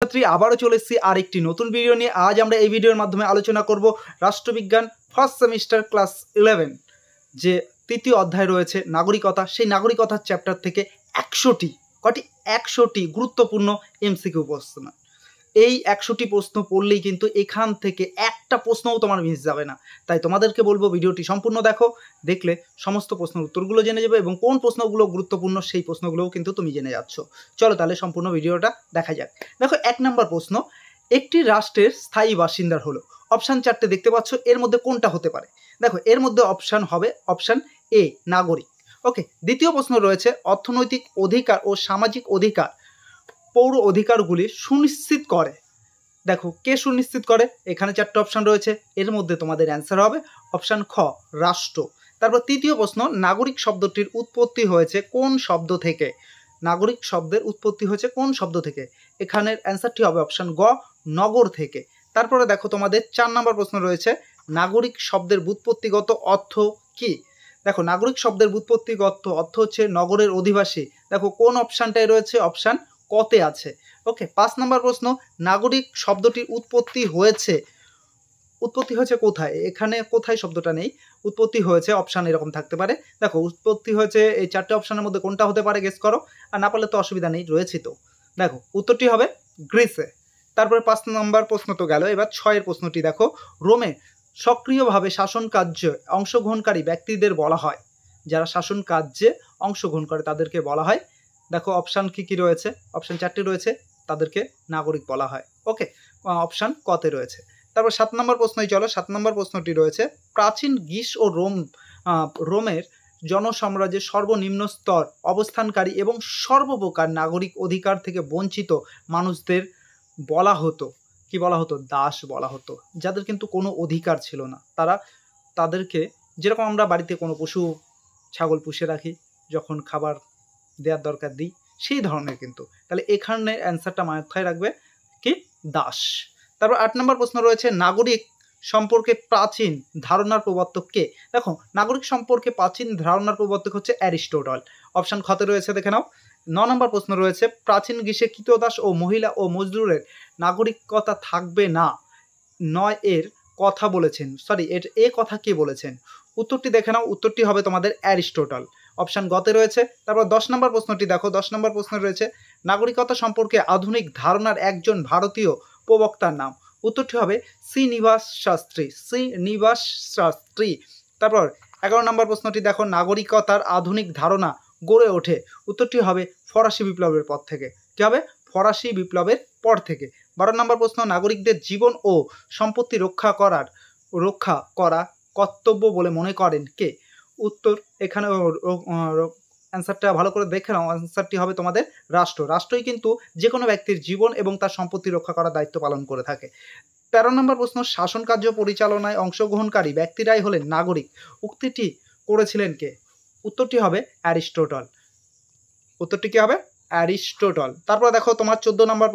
ছাত্রী আবারও চলে এসেছি আরেকটি নতুন ভিডিও নিয়ে। আজ আমরা এই ভিডিওর মাধ্যমে আলোচনা করব রাষ্ট্রবিজ্ঞান ফার্স্ট সেমিস্টার ক্লাস 11 যে তৃতীয় অধ্যায় রয়েছে নাগরিকতা। সেই নাগরিকতার চ্যাপ্টার থেকে 100টি গুরুত্বপূর্ণ এমসিকিউ প্রশ্ন। এই 100টি প্রশ্ন পড়লেই কিন্তু এখান থেকে একটা প্রশ্নও তোমার মিস যাবে না। তাই তোমাদেরকে বলবো ভিডিওটি সম্পূর্ণ দেখো, দেখলে সমস্ত প্রশ্নের উত্তরগুলো জেনে যাবে এবং কোন প্রশ্নগুলো গুরুত্বপূর্ণ সেই প্রশ্নগুলোও কিন্তু তুমি জেনে যাচ্ছ। চলো তাহলে সম্পূর্ণ ভিডিওটা দেখা যাক। দেখো 1 নম্বর প্রশ্ন, একটি রাষ্ট্রের স্থায়ী বাসিন্দার হলো। অপশান 4টে দেখতে পাচ্ছ, এর মধ্যে কোনটা হতে পারে? দেখো এর মধ্যে অপশান হবে অপশান এ নাগরিক। ওকে, দ্বিতীয় প্রশ্ন রয়েছে অর্থনৈতিক অধিকার ও সামাজিক অধিকার পৌর অধিকারগুলি সুনিশ্চিত করে। দেখো কে সুনিশ্চিত করে? এখানে 4টে অপশান রয়েছে, এর মধ্যে তোমাদের অ্যান্সার হবে অপশান খ রাষ্ট্র। তারপর তৃতীয় প্রশ্ন, নাগরিক শব্দটির উৎপত্তি হয়েছে কোন শব্দ থেকে? নাগরিক শব্দের উৎপত্তি হয়েছে কোন শব্দ থেকে? এখানের অ্যান্সারটি হবে অপশান গ নগর থেকে। তারপরে দেখো তোমাদের 4 নম্বর প্রশ্ন রয়েছে নাগরিক শব্দের ব্যুৎপত্তিগত অর্থ কি? দেখো নাগরিক শব্দের ব্যুৎপত্তিগত অর্থ হচ্ছে নগরের অধিবাসী। দেখো কোন অপশানটায় রয়েছে? অপশান কতে আছে। ওকে, 5 নম্বর প্রশ্ন, নাগরিক শব্দটির উৎপত্তি হয়েছে কোথায়? এখানে কোথায় শব্দটা নেই, উৎপত্তি হয়েছে অপশান এরকম থাকতে পারে। দেখো উৎপত্তি হয়েছে এই 4টে অপশানের মধ্যে কোনটা হতে পারে গেস করো, আর না পারলে তো অসুবিধা নেই, রয়েছে তো। দেখো উত্তরটি হবে গ্রিসে। তারপরে 5 নম্বর প্রশ্ন তো গেল, এবার 6এর প্রশ্নটি দেখো, রোমে সক্রিয়ভাবে শাসন কার্যে অংশগ্রহণকারী ব্যক্তিদের বলা হয়। যারা শাসন কার্যে অংশগ্রহণ করে তাদেরকে বলা হয়। দেখো অপশান কি রয়েছে? অপশান 4টে রয়েছে, তাদেরকে নাগরিক বলা হয়। ওকে, অপশান কতে রয়েছে। তারপর 7 নম্বর প্রশ্নই চলো। 7 নম্বর প্রশ্নটি রয়েছে প্রাচীন গ্রিস ও রোমের জনসাম্রাজ্যের সর্বনিম্ন স্তর অবস্থানকারী এবং সর্বপ্রকার নাগরিক অধিকার থেকে বঞ্চিত মানুষদের বলা হতো কি বলা হতো? দাস বলা হতো। যাদের কিন্তু কোনো অধিকার ছিল না, তাদেরকে যেরকম আমরা বাড়িতে কোনো পশু ছাগল পুষে রাখি, যখন খাবার দেওয়ার দরকার দিই, সেই ধরনের কিন্তু। তাহলে এখানে অ্যান্সারটা মাথায় রাখবে কি দাস। তারপর 8 নম্বর প্রশ্ন রয়েছে নাগরিক সম্পর্কে প্রাচীন ধারণার প্রবর্তক কে? দেখো নাগরিক সম্পর্কে প্রাচীন ধারণার প্রবর্তক হচ্ছে অ্যারিস্টটল। অপশান খতে রয়েছে, দেখে নাও। 9 নম্বর প্রশ্ন রয়েছে প্রাচীন গ্রীসে কৃতদাস ও মহিলা ও মজদুরের নাগরিকতা থাকবে না নয় এর কথা বলেছেন, এ কথা কে বলেছেন? উত্তরটি দেখে নাও, উত্তরটি হবে তোমাদের অ্যারিস্টটল। অপশান গতে রয়েছে। তারপর 10 নম্বর প্রশ্নটি দেখো, 10 নম্বর প্রশ্ন রয়েছে নাগরিকতা সম্পর্কে আধুনিক ধারণার একজন ভারতীয় প্রবক্তার নাম। উত্তরটি হবে শ্রীনিবাস শাস্ত্রী। তারপর 11 নম্বর প্রশ্নটি দেখো, নাগরিকতার আধুনিক ধারণা গড়ে ওঠে। উত্তরটি হবে ফরাসি বিপ্লবের পর থেকে। কী হবে? ফরাসি বিপ্লবের পর থেকে। 12 নম্বর প্রশ্ন, নাগরিকদের জীবন ও সম্পত্তি রক্ষা করা কর্তব্য বলে মনে করেন কে? উত্তর এখানে অ্যান্সারটা ভালো করে দেখে নাও, অ্যান্সারটি হবে তোমাদের রাষ্ট্র। রাষ্ট্রই কিন্তু যে কোনো ব্যক্তির জীবন এবং তার সম্পত্তি রক্ষা করার দায়িত্ব পালন করে থাকে। 13 নম্বর প্রশ্ন, শাসন কার্য পরিচালনায় অংশগ্রহণকারী ব্যক্তিরাই হলেন নাগরিক। উক্তিটি করেছিলেন কে? উত্তরটি হবে অ্যারিস্টটল। উত্তরটি কী হবে? অ্যারিস্টটল। তারপর দেখো তোমার 14 নম্বর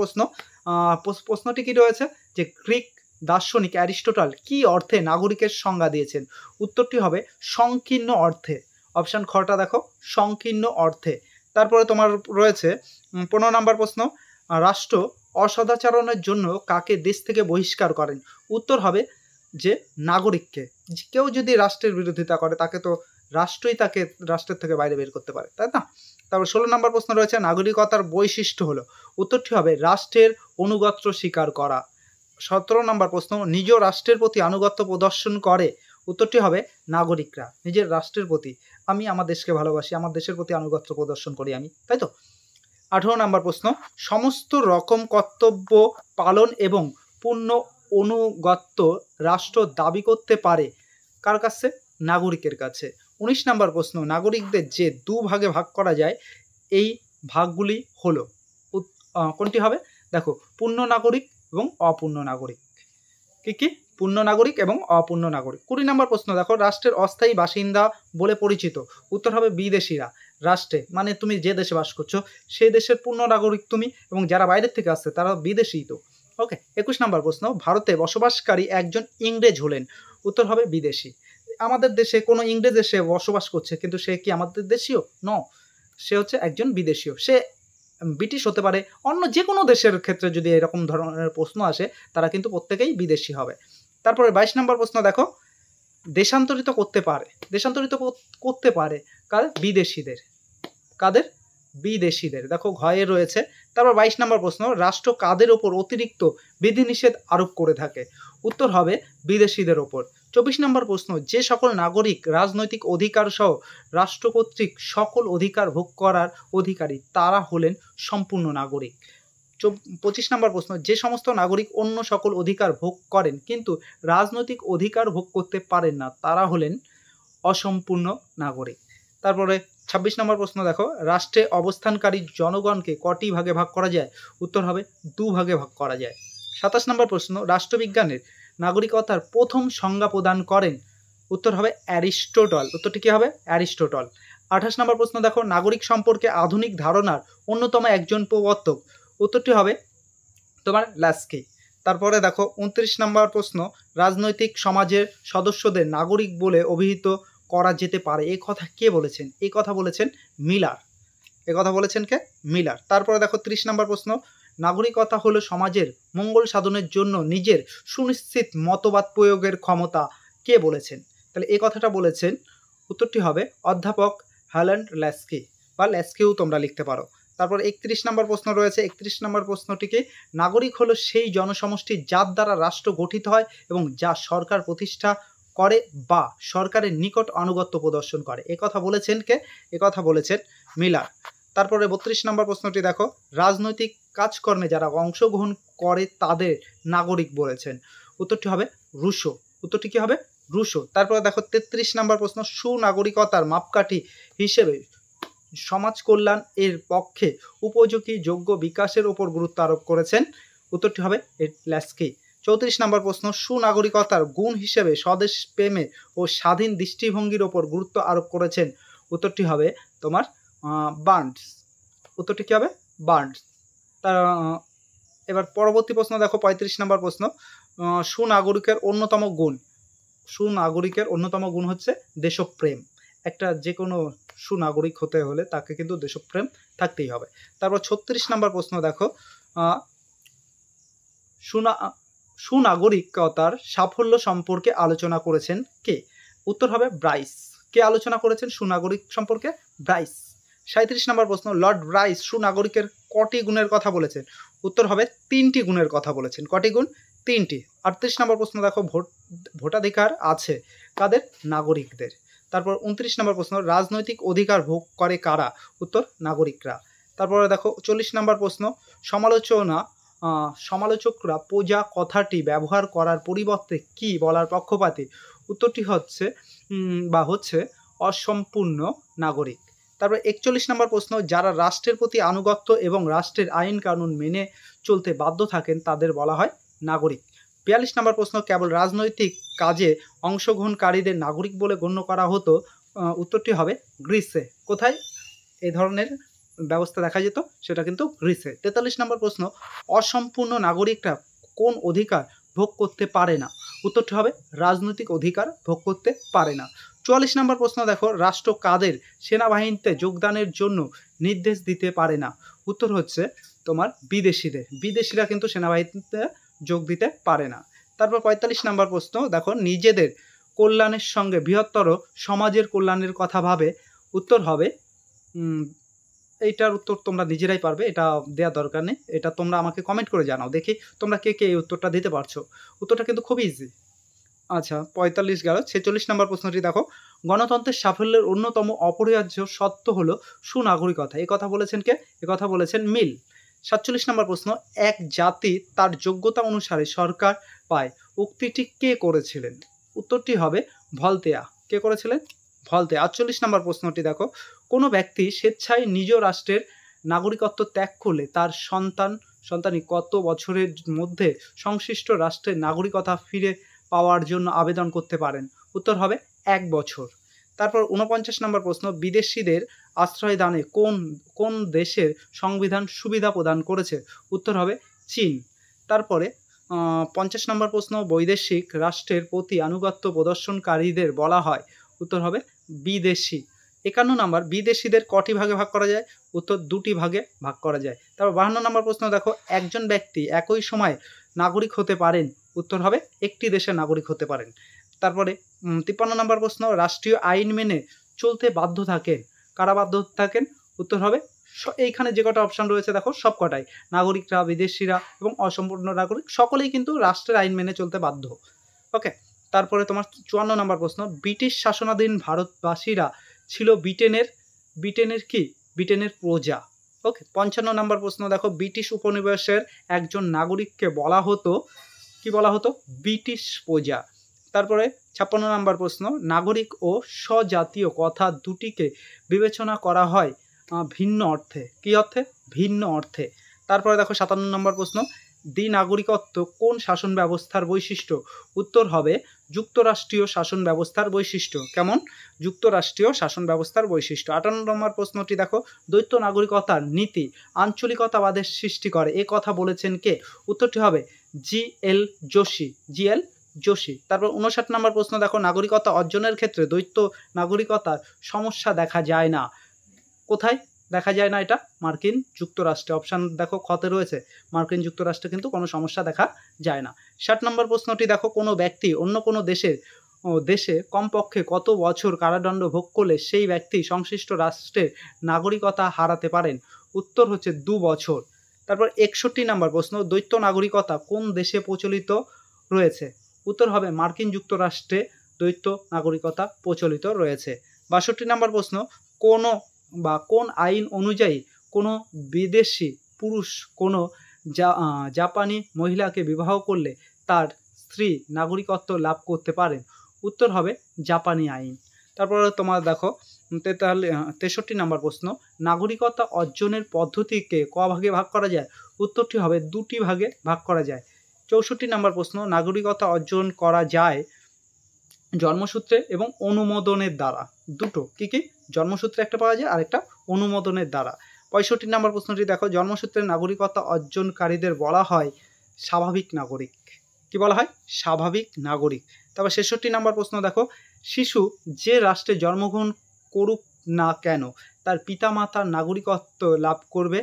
প্রশ্নটি কি রয়েছে যে গ্রিক দার্শনিক অ্যারিস্টটল কি অর্থে নাগরিকের সংজ্ঞা দিয়েছেন? উত্তরটি হবে সংকীর্ণ অর্থে। অপশান খটা দেখো, সংকীর্ণ অর্থে। তারপরে তোমার রয়েছে 15 নম্বর প্রশ্ন, রাষ্ট্র অসদাচরণের জন্য কাকে দেশ থেকে বহিষ্কার করেন? উত্তর হবে যে নাগরিককে। কেউ যদি রাষ্ট্রের বিরোধিতা করে তাকে তো রাষ্ট্রই তাকে রাষ্ট্রের থেকে বাইরে বের করতে পারে, তাই না? তারপর 16 নম্বর প্রশ্ন রয়েছে নাগরিকতার বৈশিষ্ট্য হলো। উত্তরটি হবে রাষ্ট্রের আনুগত্য স্বীকার করা। 17 নম্বর প্রশ্ন, নিজ রাষ্ট্রের প্রতি আনুগত্য প্রদর্শন করে। উত্তরটি হবে নাগরিকরা নিজের রাষ্ট্রের প্রতি। আমি আমার দেশকে ভালোবাসি, আমার দেশের প্রতি আনুগত্য প্রদর্শন করি আমি, তাই তো। 18 নম্বর প্রশ্ন, সমস্ত রকম কর্তব্য পালন এবং পূর্ণ অনুগত্য রাষ্ট্র দাবি করতে পারে কার কাছে? নাগরিকের কাছে। 19 নম্বর প্রশ্ন, নাগরিকদের যে দুভাগে ভাগ করা যায় এই ভাগগুলি হলো। কোনটি হবে? দেখো পূর্ণ নাগরিক এবং অপূর্ণ নাগরিক। কি? পূর্ণ নাগরিক এবং অপূর্ণ নাগরিক। 20 নম্বর প্রশ্ন দেখো, রাষ্ট্রের অস্থায়ী বাসিন্দা বলে পরিচিত। উত্তর হবে বিদেশিরা। রাষ্ট্রে মানে তুমি যে দেশে বাস করছো সেই দেশের পূর্ণ নাগরিক তুমি, এবং যারা বাইরের থেকে আসছে তারা বিদেশি তো। ওকে, 21 নম্বর প্রশ্ন, ভারতে বসবাসকারী একজন ইংরেজ হলেন। উত্তর হবে বিদেশি। আমাদের দেশে কোনো ইংরেজ এসে বসবাস করছে, কিন্তু সে কি আমাদের দেশীয়? ন, সে হচ্ছে একজন বিদেশীয়। সে ব্রিটিশ হতে পারে, অন্য যে কোনো দেশের ক্ষেত্রে যদি এরকম ধরনের প্রশ্ন আসে তারা কিন্তু প্রত্যেকেই বিদেশি হবে। তারপরে 22 নম্বর প্রশ্ন দেখো, দেশান্তরিত করতে পারে, দেশান্তরিত করতে পারে কার? বিদেশিদের। কাদের? বিদেশিদের। দেখো ঘয়ে রয়েছে। তারপর 22 নম্বর প্রশ্ন, রাষ্ট্র কাদের ওপর অতিরিক্ত বিধিনিষেধ আরোপ করে থাকে? উত্তর হবে বিদেশিদের ওপর। 24 নম্বর প্রশ্ন, যে সকল নাগরিক রাজনৈতিক অধিকার সহ রাষ্ট্র কর্তৃক সকল অধিকার ভোগ করার অধিকারী তারা হলেন সম্পূর্ণ নাগরিক। 25 নম্বর প্রশ্ন, যে সমস্ত নাগরিক অন্য সকল অধিকার ভোগ করেন কিন্তু রাজনৈতিক অধিকার ভোগ করতে পারেন না তারা হলেন অসম্পূর্ণ নাগরিক। তারপরে 26 নম্বর প্রশ্ন দেখো, রাষ্ট্রে অবস্থানকারী জনগণকে কটি ভাগে ভাগ করা যায়? উত্তর হবে 2 ভাগে ভাগ করা যায়। 27 নম্বর প্রশ্ন, রাষ্ট্রবিজ্ঞানের নাগরিকতার প্রথম সংজ্ঞা প্রদান করেন? উত্তর হবে অ্যারিস্টটল। উত্তরটি কি হবে? অ্যারিস্টটল। 28 নম্বর প্রশ্ন দেখো, নাগরিক সম্পর্কে আধুনিক ধারণার অন্যতম একজন প্রবর্তক? উত্তরটি হবে তোমার লাস্কি। তারপরে দেখো 29 নম্বর প্রশ্ন, রাজনৈতিক সমাজের সদস্যদের নাগরিক বলে অভিহিত করা যেতে পারে, এই কথা কে বলেছেন? এই কথা বলেছেন মিলার। এ কথা বলেছেন কে? মিলার। তারপরে দেখো 30 নম্বর প্রশ্ন, নাগরিকতা হলো সমাজের মঙ্গল সাধনের জন্য নিজের সুনিশ্চিত মতবাদ প্রয়োগের ক্ষমতা, কে বলেছেন? তাহলে এই কথাটা বলেছেন, উত্তরটি হবে অধ্যাপক হ্যালেন্ড ল্যাস্কি বা ল্যাস্কিও তোমরা লিখতে পারো। তারপর 31 নম্বর প্রশ্ন রয়েছে। 31 নম্বর প্রশ্নটিকে, নাগরিক হলো সেই জনসমষ্টি যার দ্বারা রাষ্ট্র গঠিত হয় এবং যা সরকার প্রতিষ্ঠা করে বা সরকারের নিকট আনুগত্য প্রদর্শন করে, এ কথা বলেছেন কে? এ কথা বলেছেন মিলার। তারপরে 32 নম্বর প্রশ্নটি দেখো, রাজনৈতিক কাজকর্মে যারা অংশগ্রহণ করে তাদের নাগরিক বলেছেন? উত্তরটি হবে রুশো। উত্তরটি কি হবে? রুশো। তারপরে দেখো 33 নম্বর প্রশ্ন, সুনাগরিকতার মাপকাঠি হিসেবে সমাজ কল্যাণ এর পক্ষে উপযোগী যোগ্য বিকাশের উপর গুরুত্ব আরোপ করেছেন? উত্তরটি হবে ল্যাস্কি। 34 নম্বর প্রশ্ন, সুনাগরিকতার গুণ হিসেবে স্বদেশ প্রেমে ও স্বাধীন দৃষ্টিভঙ্গির ওপর গুরুত্ব আরোপ করেছেন? উত্তরটি হবে তোমার বার্নস। উত্তরটি কি হবে? বার্নস। তার এবার পরবর্তী প্রশ্ন দেখো 35 নম্বর প্রশ্ন, সুনাগরিকের অন্যতম গুণ। সুনাগরিকের অন্যতম গুণ হচ্ছে দেশপ্রেম। একটা যে কোনো সুনাগরিক হতে হলে তাকে কিন্তু দেশপ্রেম থাকতেই হবে। তারপর 36 নম্বর প্রশ্ন দেখো, সুনাগরিকতার সাফল্য সম্পর্কে আলোচনা করেছেন কে? উত্তর হবে ব্রাইস। কে আলোচনা করেছেন সুনাগরিক সম্পর্কে? ব্রাইস। 37 নম্বর প্রশ্ন, লর্ড ব্রাইস সুনাগরিকের কটি গুণের কথা বলেছেন? উত্তর হবে 3টি গুণের কথা বলেছেন। কটি গুণ? 3টি। 38 নম্বর প্রশ্ন দেখো, ভোটাধিকার আছে কাদের? নাগরিকদের। তারপর 29 নম্বর প্রশ্ন, রাজনৈতিক অধিকার ভোগ করে কারা? উত্তর নাগরিকরা। তারপরে দেখো 40 নম্বর প্রশ্ন, সমালোচকরা প্রজা কথাটি ব্যবহার করার পরিবর্তে কি বলার পক্ষপাতী? উত্তরটি হচ্ছে অসম্পূর্ণ নাগরিক। তারপর 41 নম্বর প্রশ্ন, যারা রাষ্ট্রের প্রতি আনুগত্য এবং রাষ্ট্রের আইন কানুন মেনে চলতে বাধ্য থাকেন তাদের বলা হয় নাগরিক। 42 নম্বর প্রশ্ন, কেবল রাজনৈতিক কাজে অংশগ্রহণকারীদের নাগরিক বলে গণ্য করা হতো? উত্তরটি হবে গ্রিসে। কোথায় এই ধরনের ব্যবস্থা দেখা যেত? সেটা কিন্তু গ্রিসে। 43 নম্বর প্রশ্ন, অসম্পূর্ণ নাগরিকরা কোন অধিকার ভোগ করতে পারে না? উত্তরটি হবে রাজনৈতিক অধিকার ভোগ করতে পারে না। 44 নম্বর প্রশ্ন দেখো, রাষ্ট্র কাদের সেনাবাহিনীতে যোগদানের জন্য নির্দেশ দিতে পারে না? উত্তর হচ্ছে তোমার বিদেশিদের। বিদেশিরা কিন্তু সেনাবাহিনীতে যোগ দিতে পারে না। তারপর 45 নম্বর প্রশ্ন দেখো, নিজেদের কল্যাণের সঙ্গে বৃহত্তর সমাজের কল্যাণের কথা ভাবে? উত্তর হবে এইটার উত্তর তোমরা নিজেরাই পারবে, এটা দেওয়ার দরকার নেই। এটা তোমরা আমাকে কমেন্ট করে জানাও, দেখি তোমরা কে কে এই উত্তরটা দিতে পারছো। উত্তরটা কিন্তু খুবই ইজি। আচ্ছা 45 গেল। 46 নম্বর প্রশ্নটি দেখো, গণতন্ত্রের সাফল্যের অন্যতম অপরিহার্য সত্য হলো সুনাগরিকতা, এ কথা বলেছেন কে? এ কথা বলেছেন মিল। 47 নম্বর প্রশ্ন, এক জাতি তার যোগ্যতা অনুসারে সরকার পায়, উক্তিটি কে করেছিলেন? উত্তরটি হবে ভলতেয়া। কে করেছিলেন? ভলতেয়া। 48 নম্বর প্রশ্নটি দেখো, কোনো ব্যক্তি স্বেচ্ছায় নিজ রাষ্ট্রের নাগরিকত্ব ত্যাগ করলে তার সন্তানই কত বছরের মধ্যে সংশ্লিষ্ট রাষ্ট্রের নাগরিকতা ফিরে পাওয়ার জন্য আবেদন করতে পারেন? উত্তর হবে 1 বছর। তারপর 49 নম্বর প্রশ্ন, বিদেশিদের আশ্রয় দানে কোন দেশের সংবিধান সুবিধা প্রদান করেছে? উত্তর হবে চীন। তারপরে 50 নম্বর প্রশ্ন, বৈদেশিক রাষ্ট্রের প্রতি আনুগত্য প্রদর্শনকারীদের বলা হয়? উত্তর হবে বিদেশি। 51 নম্বর, বিদেশিদের কটি ভাগে ভাগ করা যায়? উত্তর দুটি ভাগে ভাগ করা যায়। তারপর 52 নম্বর প্রশ্ন দেখো, একজন ব্যক্তি একই সময় নাগরিক হতে পারেন, উত্তর হবে একটি দেশের নাগরিক হতে পারেন। তারপরে 53 নম্বর প্রশ্ন, রাষ্ট্রীয় আইন মেনে চলতে বাধ্য থাকেন, কারা বাধ্য থাকেন, উত্তর হবে এইখানে যে কটা অপশান রয়েছে দেখো সব কটাই, নাগরিকরা, বিদেশিরা এবং অসম্পূর্ণ নাগরিক সকলেই কিন্তু রাষ্ট্রের আইন মেনে চলতে বাধ্য। ওকে, তারপরে তোমার 54 নম্বর প্রশ্ন, ব্রিটিশ শাসনাধীন ভারতবাসীরা ছিল ব্রিটেনের কি, ব্রিটেনের প্রজা। ওকে, 55 নম্বর প্রশ্ন দেখো, ব্রিটিশ উপনিবেশের একজন নাগরিককে বলা হতো, কি বলা হতো, ব্রিটিশ প্রজা। তারপরে 56 নম্বর প্রশ্ন, নাগরিক ও স্বজাতীয় কথা দুটিকে বিবেচনা করা হয় ভিন্ন অর্থে, কি অর্থে, ভিন্ন অর্থে। তারপরে দেখো 57 নম্বর প্রশ্ন, দ্বিনাগরিকত্ব কোন শাসন ব্যবস্থার বৈশিষ্ট্য, উত্তর হবে যুক্তরাষ্ট্রীয় শাসন ব্যবস্থার বৈশিষ্ট্য। কেমন, যুক্তরাষ্ট্রীয় শাসন ব্যবস্থার বৈশিষ্ট্য। 58 নম্বর প্রশ্নটি দেখো, দ্বৈত নাগরিকতার নীতি আঞ্চলিকতাবাদের সৃষ্টি করে, এ কথা বলেছেন কে, উত্তরটি হবে জি.এল. যোশী। তারপর 59 নম্বর প্রশ্ন দেখো, নাগরিকতা অর্জনের ক্ষেত্রে দ্বৈত নাগরিকতার সমস্যা দেখা যায় না, কোথায় দেখা যায় না এটা, মার্কিন যুক্তরাষ্ট্রে। অপশান দেখো খতে রয়েছে, মার্কিন যুক্তরাষ্ট্রে কিন্তু কোনো সমস্যা দেখা যায় না। 60 নম্বর প্রশ্নটি দেখো, কোনো ব্যক্তি অন্য কোনো দেশে কমপক্ষে কত বছর কারাদণ্ড ভোগ করলে সেই ব্যক্তি সংশ্লিষ্ট রাষ্ট্রের নাগরিকতা হারাতে পারেন, উত্তর হচ্ছে 2 বছর। তারপর 61 নম্বর প্রশ্ন, দ্বৈত নাগরিকতা কোন দেশে প্রচলিত রয়েছে, উত্তর হবে মার্কিন যুক্তরাষ্ট্রে দ্বৈত নাগরিকতা প্রচলিত রয়েছে। 62 নম্বর প্রশ্ন, কোন আইন অনুযায়ী কোনো বিদেশি পুরুষ কোনো জাপানি মহিলাকে বিবাহ করলে তার স্ত্রী নাগরিকত্ব লাভ করতে পারেন, উত্তর হবে জাপানি আইন। তারপরে তোমার দেখো 63 নম্বর প্রশ্ন, নাগরিকতা অর্জনের পদ্ধতিকে ক ভাগে ভাগ করা যায়, উত্তরটি হবে 2টি ভাগে ভাগ করা যায়। 64 নম্বর প্রশ্ন, নাগরিকতা অর্জন করা যায় জন্মসূত্রে এবং অনুমোদনের দ্বারা, দুটো, কি কি, জন্মসূত্রে একটা পাওয়া যায় আর একটা অনুমোদনের দ্বারা। 65 নম্বর প্রশ্নটি দেখো, জন্মসূত্রে নাগরিকতা অর্জনকারীদের বলা হয় স্বাভাবিক নাগরিক, কি বলা হয়, স্বাভাবিক নাগরিক। তারপর 66 নম্বর প্রশ্ন দেখো, শিশু যে রাষ্ট্রে জন্মগ্রহণ করুক না কেন তার পিতামাতার নাগরিকত্ব লাভ করবে,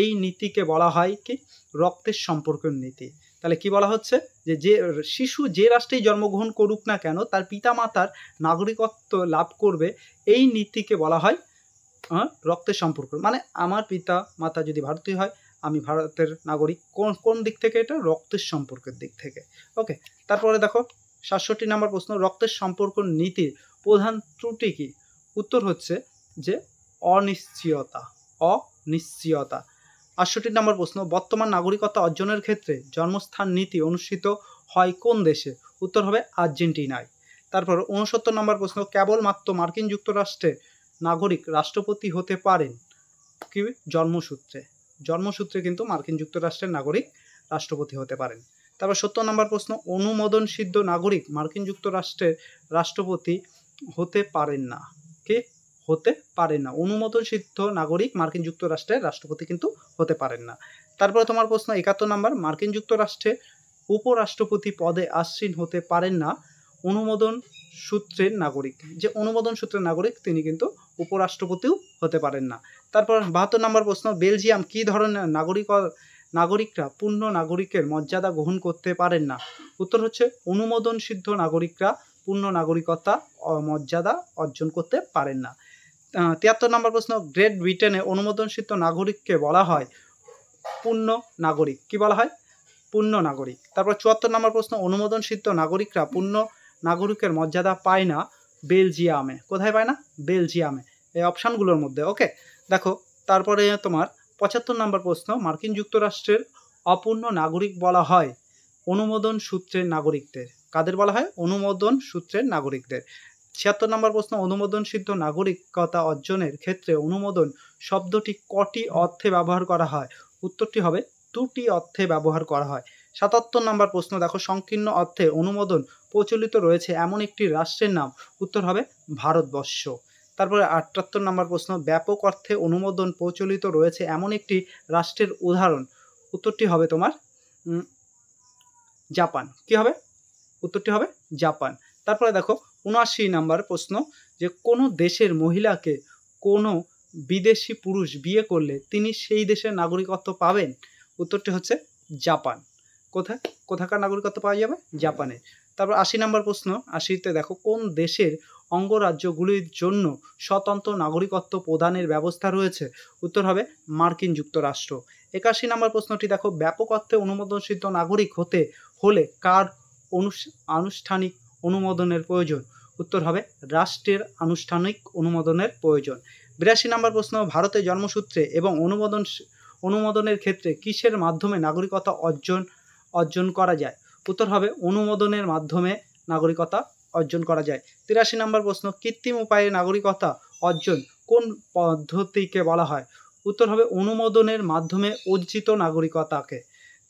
এই নীতিকে বলা হয় কি, রক্তের সম্পর্কের নীতি। তাহলে কি বলা হচ্ছে, যে শিশু যে রাষ্ট্রেই জন্মগ্রহণ করুক না কেন তার পিতামাতার নাগরিকত্ব লাভ করবে, এই নীতিকে বলা হয় রক্তের সম্পর্ক। মানে আমার পিতা মাতা যদি ভারতীয় হয়, আমি ভারতের নাগরিক, কোন দিক থেকে, এটা রক্তের সম্পর্কের দিক থেকে। ওকে, তারপরে দেখো 67 নম্বর প্রশ্ন, রক্তের সম্পর্ক নীতির প্রধান ত্রুটি কি, উত্তর হচ্ছে যে অনিশ্চয়তা। 68 নম্বর প্রশ্ন, বর্তমান নাগরিকতা অর্জনের ক্ষেত্রে জন্মস্থান নীতি অনুষ্ঠিত হয় কোন দেশে, উত্তর হবে আর্জেন্টিনায়। তারপর 69 নম্বর প্রশ্ন, কেবলমাত্র মার্কিন যুক্তরাষ্ট্রের নাগরিক রাষ্ট্রপতি হতে পারেন, কি, জন্মসূত্রে কিন্তু মার্কিন যুক্তরাষ্ট্রের নাগরিক রাষ্ট্রপতি হতে পারেন। তারপর 70 নম্বর প্রশ্ন, অনুমোদন সিদ্ধ নাগরিক মার্কিন যুক্তরাষ্ট্রের রাষ্ট্রপতি হতে পারেন না, কি, হতে পারেন না, অনুমোদন সিদ্ধ নাগরিক মার্কিন যুক্তরাষ্ট্রের রাষ্ট্রপতি কিন্তু হতে পারেন না। তারপরে তোমার প্রশ্ন 71 নম্বর, মার্কিন যুক্তরাষ্ট্রে উপরাষ্ট্রপতি পদে আসীন হতে পারেন না অনুমোদন সূত্রের নাগরিক, যে অনুমোদন সূত্রের নাগরিক তিনি কিন্তু উপরাষ্ট্রপতিও হতে পারেন না। তারপর 72 নম্বর প্রশ্ন, বেলজিয়াম কি ধরনের নাগরিকরা পূর্ণ নাগরিকের মর্যাদা গ্রহণ করতে পারেন না, উত্তর হচ্ছে অনুমোদন সিদ্ধ নাগরিকরা পূর্ণ নাগরিকতা মর্যাদা অর্জন করতে পারেন না। 73 নম্বর প্রশ্ন, গ্রেট ব্রিটেনে অনুমোদন সিদ্ধ নাগরিককে বলা হয় পূর্ণ নাগরিক, কি বলা হয়, পূর্ণ নাগরিক। তারপর 74 নম্বর প্রশ্ন, অনুমোদন সিদ্ধ নাগরিকরা পূর্ণ নাগরিকের মর্যাদা পায় না বেলজিয়ামে, কোথায় পায় না, বেলজিয়ামে, এই অপশানগুলোর মধ্যে। ওকে, দেখো তারপরে তোমার 75 নম্বর প্রশ্ন, মার্কিন যুক্তরাষ্ট্রের অপূর্ণ নাগরিক বলা হয় অনুমোদন সূত্রের নাগরিকদের, কাদের বলা হয়, অনুমোদন সূত্রের নাগরিকদের। 76 নম্বর প্রশ্ন, অনুমোদন সিদ্ধ নাগরিকতা অর্জনের ক্ষেত্রে অনুমোদন শব্দটি কটি অর্থে ব্যবহার করা হয়, উত্তরটি হবে 2টি অর্থে ব্যবহার করা হয়। 77 নম্বর প্রশ্ন দেখো, সংকীর্ণ অর্থে অনুমোদন প্রচলিত রয়েছে এমন একটি রাষ্ট্রের নাম, উত্তর হবে ভারতবর্ষ। তারপরে 78 নম্বর প্রশ্ন, ব্যাপক অর্থে অনুমোদন প্রচলিত রয়েছে এমন একটি রাষ্ট্রের উদাহরণ, উত্তরটি হবে তোমার জাপান, কি হবে, উত্তরটি হবে জাপান। তারপরে দেখো 79 নম্বর প্রশ্ন, যে কোনো দেশের মহিলাকে কোনো বিদেশি পুরুষ বিয়ে করলে তিনি সেই দেশের নাগরিকত্ব পাবেন? উত্তরটি হচ্ছে জাপান। কোথাকার নাগরিকত্ব পাওয়া যাবে? জাপানে। তারপর ৮০ নম্বর প্রশ্ন, ৮০তে দেখো কোন দেশের অঙ্গরাজ্যগুলির জন্য স্বতন্ত্র নাগরিকত্ব প্রদানের ব্যবস্থা রয়েছে? উত্তর হবে মার্কিন যুক্তরাষ্ট্র। ৮১ নম্বর প্রশ্নটি দেখো ব্যাপক অর্থে অনুমোদনসিদ্ধ নাগরিক হতে হলে কার আনুষ্ঠানিক অনুমোদনের প্রয়োজন? উত্তর হবে রাষ্ট্রের আনুষ্ঠানিক অনুমোদনের প্রয়োজন। ৮২ নম্বর প্রশ্ন, ভারতে জন্মসূত্রে এবং অনুমোদনের ক্ষেত্রে কিসের মাধ্যমে নাগরিকতা অর্জন করা যায়? উত্তর হবে অনুমোদনের মাধ্যমে নাগরিকতা অর্জন করা যায়। ৮৩ নম্বর প্রশ্ন, কৃত্রিম উপায়ে নাগরিকতা অর্জন কোন পদ্ধতিকে বলা হয়? উত্তর হবে অনুমোদনের মাধ্যমে অর্জিত নাগরিকতাকে।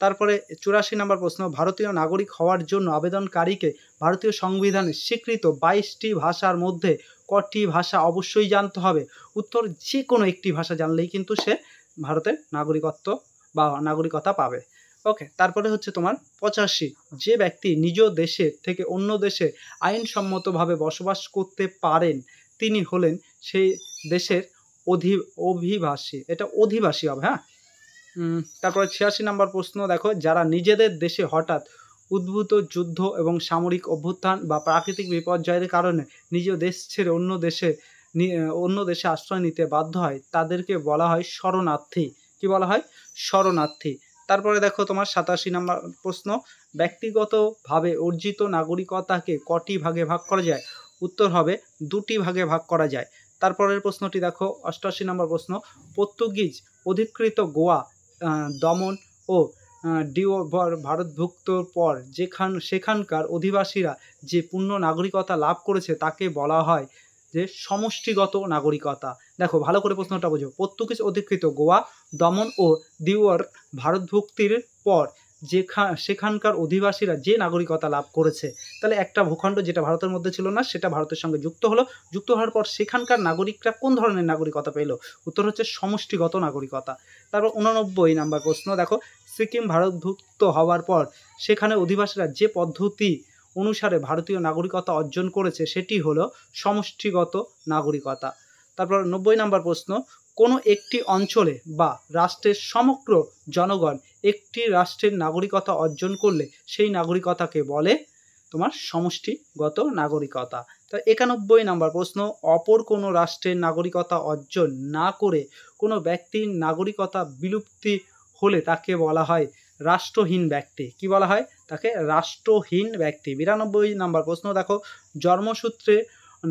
তারপরে ৮৪ নম্বর প্রশ্ন, ভারতীয় নাগরিক হওয়ার জন্য আবেদনকারীকে ভারতীয় সংবিধানে স্বীকৃত ২২টি ভাষার মধ্যে কটি ভাষা অবশ্যই জানতে হবে? উত্তর যে কোনো একটি ভাষা জানলেই কিন্তু সে ভারতের নাগরিকত্ব বা নাগরিকতা পাবে। ওকে, তারপরে হচ্ছে তোমার ৮৫, যে ব্যক্তি নিজ দেশে থেকে অন্য দেশে আইনসম্মতভাবে বসবাস করতে পারেন তিনি হলেন সেই দেশের অভিবাসী। এটা অধিবাসী হবে, হ্যাঁ। তারপরে ৮৬ নম্বর প্রশ্ন দেখো, যারা নিজেদের দেশে হঠাৎ উদ্ভূত যুদ্ধ এবং সামরিক অভ্যুত্থান বা প্রাকৃতিক বিপর্যয়ের কারণে নিজ দেশ ছেড়ে অন্য দেশে আশ্রয় নিতে বাধ্য হয় তাদেরকে বলা হয় শরণার্থী। কি বলা হয়? শরণার্থী। তারপরে দেখো তোমার ৮৭ নম্বর প্রশ্ন, ব্যক্তিগতভাবে অর্জিত নাগরিকতাকে কটি ভাগে ভাগ করা যায়? উত্তর হবে দুটি ভাগে ভাগ করা যায়। তারপরের প্রশ্নটি দেখো ৮৮ নম্বর প্রশ্ন, পর্তুগিজ অধিকৃত গোয়া, দমন ও ডিওর ভারতভুক্তর পর সেখানকার অধিবাসীরা যে পূর্ণ নাগরিকতা লাভ করেছে তাকে বলা হয় যে সমষ্টিগত নাগরিকতা। দেখো ভালো করে প্রশ্নটা বোঝো। পর্তুগিজ অধিকৃত গোয়া, দমন ও দিওর ভারতভুক্তির পর সেখানকার অধিবাসীরা যে নাগরিকতা লাভ করেছে, তাহলে একটা ভূখণ্ড যেটা ভারতের মধ্যে ছিল না সেটা ভারতের সঙ্গে যুক্ত হলো, যুক্ত হওয়ার পর সেখানকার নাগরিকরা কোন ধরনের নাগরিকতা পেল? উত্তর হচ্ছে সমষ্টিগত নাগরিকতা। তারপর ৮৯ নম্বর প্রশ্ন দেখো, সিকিম ভারতভুক্ত হওয়ার পর সেখানে অধিবাসীরা যে পদ্ধতি অনুসারে ভারতীয় নাগরিকতা অর্জন করেছে সেটি হলো সমষ্টিগত নাগরিকতা। তারপর ৯০ নম্বর প্রশ্ন, কোনো একটি অঞ্চলে বা রাষ্ট্রের সমগ্র জনগণ একটি রাষ্ট্রের নাগরিকতা অর্জন করলে সেই নাগরিকতাকে বলে তোমার সমষ্টিগত নাগরিকতা। তো ৯১ নম্বর প্রশ্ন, অপর কোনো রাষ্ট্রের নাগরিকতা অর্জন না করে কোনো ব্যক্তির নাগরিকতা বিলুপ্তি হলে তাকে বলা হয় রাষ্ট্রহীন ব্যক্তি। কি বলা হয়? তাকে রাষ্ট্রহীন ব্যক্তি। ৯২ নম্বর প্রশ্ন দেখো, জন্মসূত্রে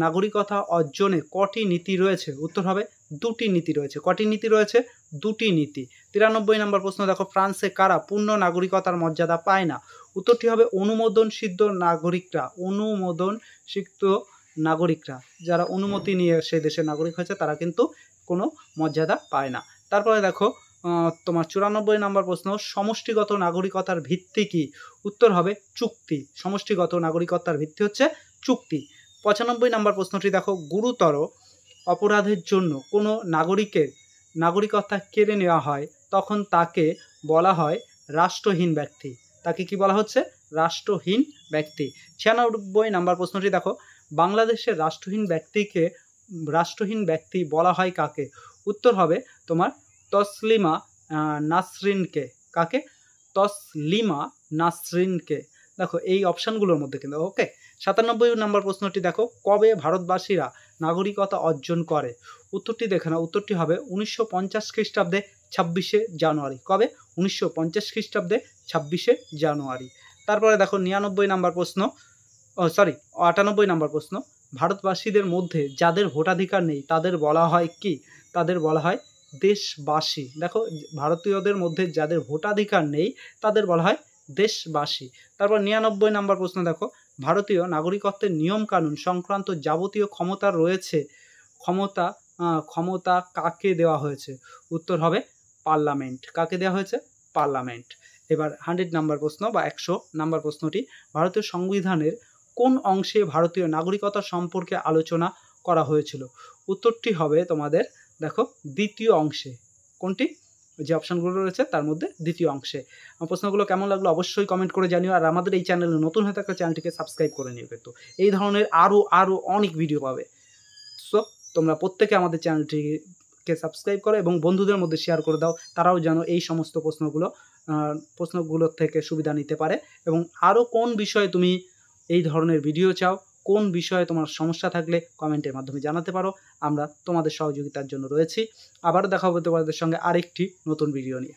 নাগরিকতা অর্জনে কটি নীতি রয়েছে? উত্তর হবে দুটি নীতি রয়েছে। কটি নীতি রয়েছে? দুটি নীতি। ৯৩ নম্বর প্রশ্ন দেখো, ফ্রান্সে কারা পূর্ণ নাগরিকতার মর্যাদা পায় না? উত্তরটি হবে অনুমোদনসিদ্ধ নাগরিকরা। অনুমোদনসিদ্ধ নাগরিকরা যারা অনুমতি নিয়ে সেই দেশের নাগরিক হয়েছে তারা কিন্তু কোনো মর্যাদা পায় না। তারপরে দেখো তোমার ৯৪ নম্বর প্রশ্ন, সমষ্টিগত নাগরিকতার ভিত্তি কি? উত্তর হবে চুক্তি। সমষ্টিগত নাগরিকতার ভিত্তি হচ্ছে চুক্তি। ৯৫ নম্বর প্রশ্নটি দেখো, গুরুতর অপরাধের জন্য কোনো নাগরিকের নাগরিকতা কেড়ে নেওয়া হয় তখন তাকে বলা হয় রাষ্ট্রহীন ব্যক্তি। তাকে কি বলা হচ্ছে? রাষ্ট্রহীন ব্যক্তি। ৯৬ নম্বর প্রশ্নটি দেখো, বাংলাদেশের রাষ্ট্রহীন ব্যক্তি বলা হয় কাকে? উত্তর হবে তোমার তসলিমা নাসরিনকে। কাকে? তসলিমা নাসরিনকে। দেখো এই অপশানগুলোর মধ্যে কিন্তু। ওকে, ৯৭ নম্বর প্রশ্নটি দেখো, কবে ভারতবাসীরা নাগরিকতা অর্জন করে? উত্তরটি দেখে না। উত্তরটি হবে ১৯৫০ খ্রিস্টাব্দে ২৬শে জানুয়ারি। কবে? ১৯৫০ খ্রিস্টাব্দে ২৬শে জানুয়ারি। তারপরে দেখো ৯৯ নম্বর প্রশ্ন, ৯৮ নম্বর প্রশ্ন, ভারতবাসীদের মধ্যে যাদের ভোটাধিকার নেই তাদের বলা হয় কি? তাদের বলা হয় দেশবাসী। দেখো ভারতীয়দের মধ্যে যাদের ভোটাধিকার নেই তাদের বলা হয় দেশবাসী। তারপর ৯৯ নম্বর প্রশ্ন দেখো, ভারতীয় নাগরিকত্বের নিয়মকানুন সংক্রান্ত যাবতীয় ক্ষমতা রয়েছে ক্ষমতা কাকে দেওয়া হয়েছে? উত্তর হবে পার্লামেন্ট। কাকে দেওয়া হয়েছে? পার্লামেন্ট। এবার 100 নম্বর প্রশ্ন বা ১০০ নম্বর প্রশ্নটি, ভারতীয় সংবিধানের কোন অংশে ভারতীয় নাগরিকতা সম্পর্কে আলোচনা করা হয়েছিল? উত্তরটি হবে তোমাদের দেখো দ্বিতীয় অংশে। কোনটি? যে অপশানগুলো রয়েছে তার মধ্যে দ্বিতীয় অংশে। প্রশ্নগুলো কেমন লাগলো অবশ্যই কমেন্ট করে জানিও। আর আমাদের এই চ্যানেলে নতুন হয়ে থাকলে চ্যানেলটিকে সাবস্ক্রাইব করে নিও। কিন্তু এই ধরনের আরও অনেক ভিডিও পাবে। সো তোমরা প্রত্যেকে আমাদের চ্যানেলটিকে চ্যানেলকে সাবস্ক্রাইব করো এবং বন্ধুদের মধ্যে শেয়ার করে দাও, তারাও যেন এই সমস্ত প্রশ্নগুলোর থেকে সুবিধা নিতে পারে। এবং আরও কোন বিষয়ে তুমি এই ধরনের ভিডিও চাও, কোন বিষয়ে তোমার সমস্যা থাকলে কমেন্টের মাধ্যমে জানাতে পারো, আমরা তোমাদের সহযোগিতার জন্য রয়েছি। আবার দেখা হবে তোমাদের সঙ্গে আরেকটি নতুন ভিডিও নিয়ে।